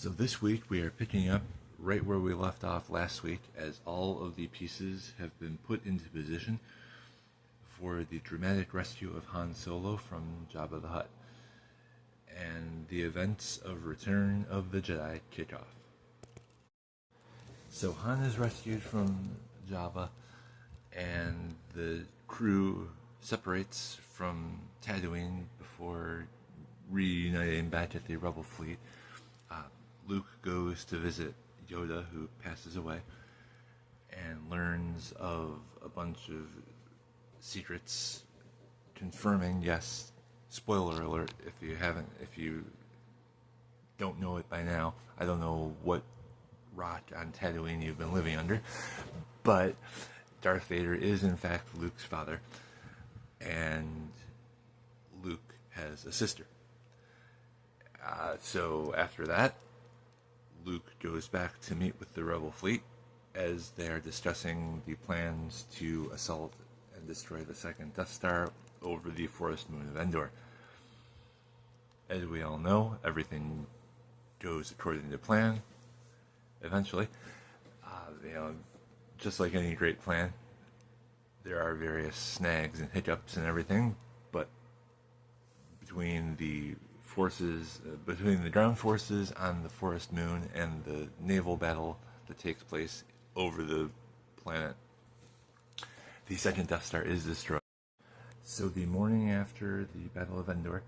So this week we are picking up right where we left off last week, as all of the pieces have been put into position for the dramatic rescue of Han Solo from Jabba the Hutt. And the events of Return of the Jedi kick off. So Han is rescued from Jabba, and the crew separates from Tatooine before reuniting back at the Rebel fleet. Luke goes to visit Yoda, who passes away, and learns of a bunch of secrets, confirming, yes, spoiler alert, if you don't know it by now, I don't know what rock on Tatooine you've been living under, but Darth Vader is in fact Luke's father, and Luke has a sister. So after that, Luke goes back to meet with the Rebel fleet as they are discussing the plans to assault and destroy the second Death Star over the forest moon of Endor. As we all know, everything goes according to plan. Eventually, just like any great plan, there are various snags and hiccups and everything, but between the ground forces on the forest moon and the naval battle that takes place over the planet, the second Death Star is destroyed. So the morning after the Battle of Endor,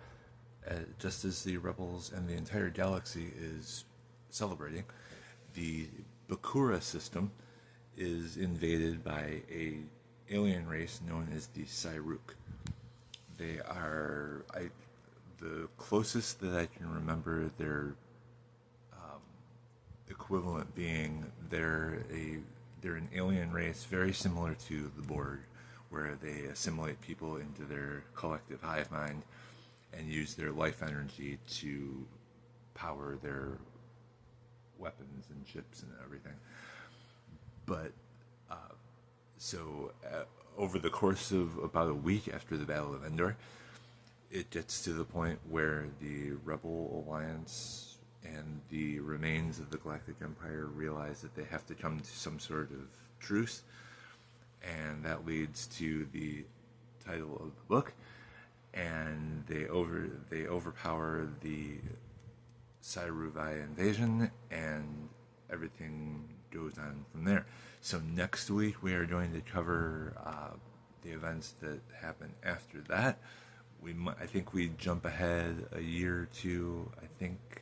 just as the Rebels and the entire galaxy is celebrating, the Bakura system is invaded by a alien race known as the Cyruk. They are, the closest that I can remember their equivalent being, they're an alien race very similar to the Borg, where they assimilate people into their collective hive mind and use their life energy to power their weapons and ships and everything. But over the course of about a week after the Battle of Endor, it gets to the point where the Rebel Alliance and the remains of the Galactic Empire realize that they have to come to some sort of truce, and that leads to the title of the book, and they overpower the Cyruvi invasion, and everything goes on from there. So next week we are going to cover the events that happen after that. I think we jump ahead a year or two. I think